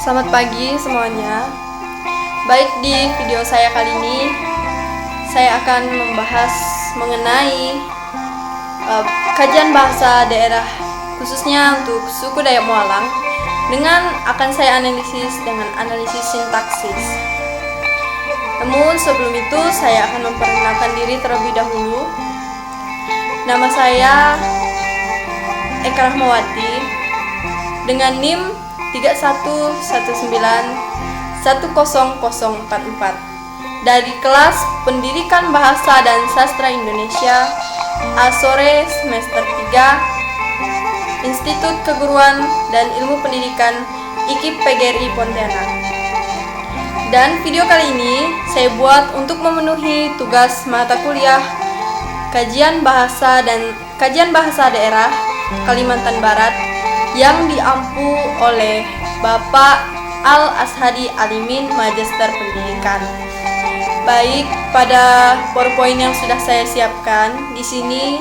Selamat pagi semuanya. Baik, di video saya kali ini saya akan membahas mengenai kajian bahasa daerah khususnya untuk suku Dayak Mualang dengan akan saya analisis dengan analisis sintaksis. Namun sebelum itu saya akan memperkenalkan diri terlebih dahulu. Nama saya Eka Rahmawati dengan NIM 3119100044 dari kelas Pendidikan Bahasa dan Sastra Indonesia Asore semester 3 Institut Keguruan dan Ilmu Pendidikan IKIP PGRI Pontianak. Dan video kali ini saya buat untuk memenuhi tugas mata kuliah Kajian Bahasa Daerah Kalimantan Barat yang diampu oleh Bapak Al-Ashadi Alimin, Magister Pendidikan. Baik, pada PowerPoint yang sudah saya siapkan, di sini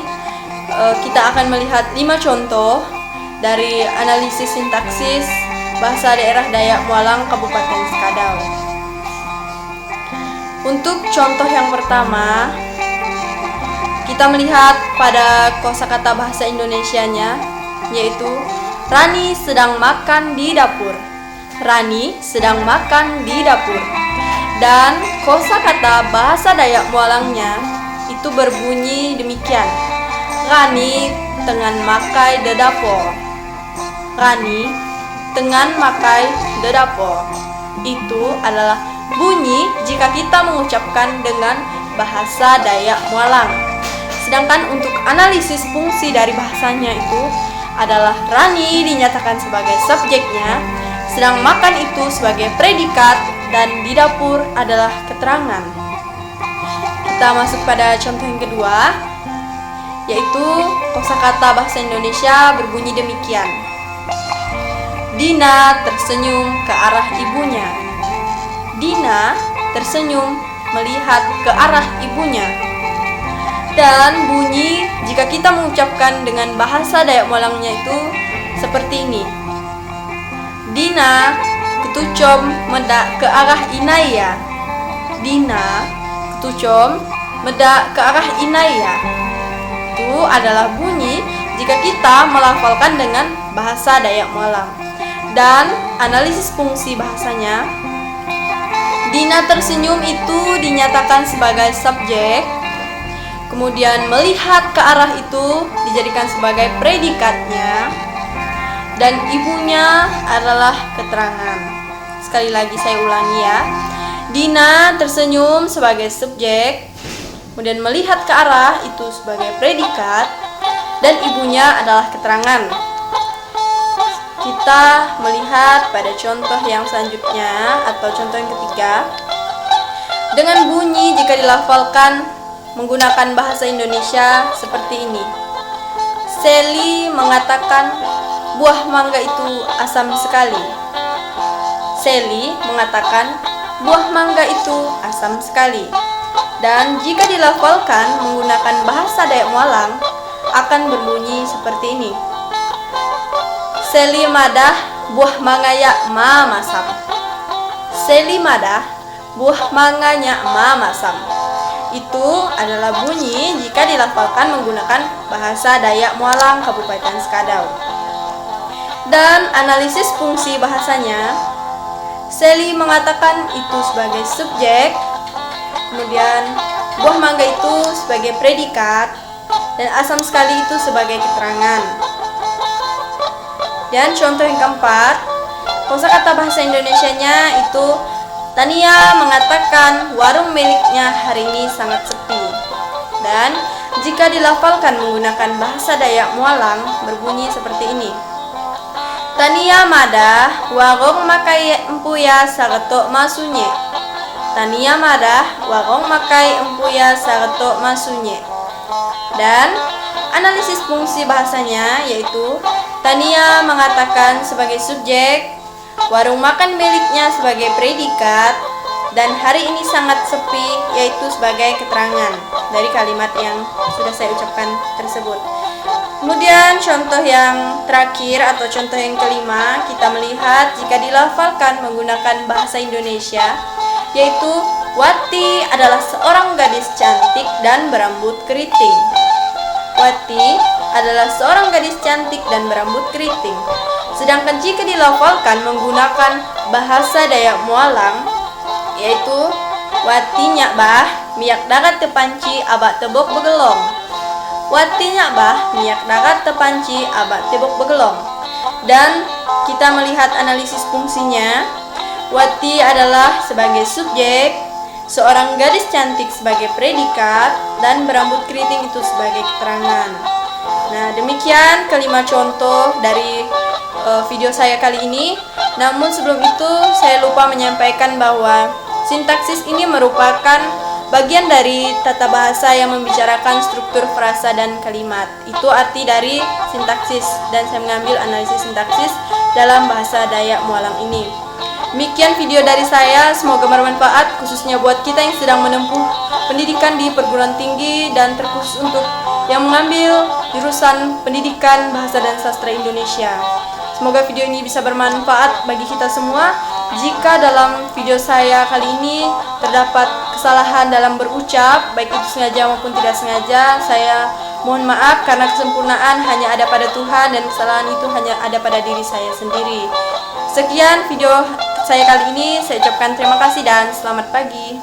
kita akan melihat 5 contoh dari analisis sintaksis bahasa daerah Dayak Mualang Kabupaten Skadau. Untuk contoh yang pertama, kita melihat pada kosakata bahasa Indonesianya, yaitu Rani sedang makan di dapur. Rani sedang makan di dapur. Dan kosakata bahasa Dayak Mualangnya itu berbunyi demikian. Rani tengan makai de dapur. Rani tengan makai de dapur. Itu adalah bunyi jika kita mengucapkan dengan bahasa Dayak Mualang. Sedangkan untuk analisis fungsi dari bahasanya itu adalah Rani dinyatakan sebagai subjeknya, sedang makan itu sebagai predikat, dan di dapur adalah keterangan. Kita masuk pada contoh yang kedua, yaitu kosakata bahasa Indonesia berbunyi demikian. Dina tersenyum ke arah ibunya. Dina tersenyum melihat ke arah ibunya. Dan bunyi jika kita mengucapkan dengan bahasa Dayak Mualangnya itu seperti ini. Dina ketucom medak ke arah inaya. Dina ketucom medak ke arah inaya. Itu adalah bunyi jika kita melafalkan dengan bahasa Dayak Mualang. Dan analisis fungsi bahasanya, Dina tersenyum itu dinyatakan sebagai subjek. Kemudian melihat ke arah itu dijadikan sebagai predikatnya, dan ibunya adalah keterangan. Sekali lagi saya ulangi ya. Dina tersenyum sebagai subjek, kemudian melihat ke arah itu sebagai predikat, dan ibunya adalah keterangan. Kita melihat pada contoh yang selanjutnya atau contoh yang ketiga. Dengan bunyi jika dilafalkan menggunakan bahasa Indonesia seperti ini. Seli mengatakan buah mangga itu asam sekali. Seli mengatakan buah mangga itu asam sekali. Dan jika dilafalkan menggunakan bahasa Dayak Mualang akan berbunyi seperti ini. Seli madah buah mangaya ma masam. Seli madah buah manganya ma masam. Itu adalah bunyi jika dilafalkan menggunakan bahasa Dayak Mualang Kabupaten Skadau. Dan analisis fungsi bahasanya, Seli mengatakan itu sebagai subjek, kemudian buah mangga itu sebagai predikat, dan asam sekali itu sebagai keterangan. Dan contoh yang keempat, kosakata bahasa Indonesianya itu Tania mengatakan warung miliknya hari ini sangat sepi. Dan jika dilafalkan menggunakan bahasa Dayak Mualang berbunyi seperti ini. Tania madah warung makai empuya saretok masunye. Tania madah warung makai empuya saretok masunye. Dan analisis fungsi bahasanya yaitu Tania mengatakan sebagai subjek, warung makan miliknya sebagai predikat, dan hari ini sangat sepi yaitu sebagai keterangan dari kalimat yang sudah saya ucapkan tersebut. Kemudian contoh yang terakhir atau contoh yang kelima, kita melihat jika dilafalkan menggunakan bahasa Indonesia, yaitu Wati adalah seorang gadis cantik dan berambut keriting. Wati adalah seorang gadis cantik dan berambut keriting. Sedangkan jika dilafalkan menggunakan bahasa Dayak Mualang, yaitu Wati nyak bah miyak darat tepanci abak tebok begelong. Wati nyak bah miyak darat tepanci abak tebok begelong. Dan kita melihat analisis fungsinya. Wati adalah sebagai subjek, seorang gadis cantik sebagai predikat, dan berambut keriting itu sebagai keterangan. Nah, demikian kelima contoh dari video saya kali ini. Namun sebelum itu saya lupa menyampaikan bahwa sintaksis ini merupakan bagian dari tata bahasa yang membicarakan struktur frasa dan kalimat. Itu arti dari sintaksis, dan saya mengambil analisis sintaksis dalam bahasa Dayak Mualang ini. Demikian video dari saya, semoga bermanfaat khususnya buat kita yang sedang menempuh pendidikan di perguruan tinggi dan terkhusus untuk yang mengambil jurusan pendidikan bahasa dan sastra Indonesia. Semoga video ini bisa bermanfaat bagi kita semua. Jika dalam video saya kali ini terdapat kesalahan dalam berucap, baik itu sengaja maupun tidak sengaja, saya mohon maaf karena kesempurnaan hanya ada pada Tuhan dan kesalahan itu hanya ada pada diri saya sendiri. Sekian video saya kali ini, saya ucapkan terima kasih dan selamat pagi.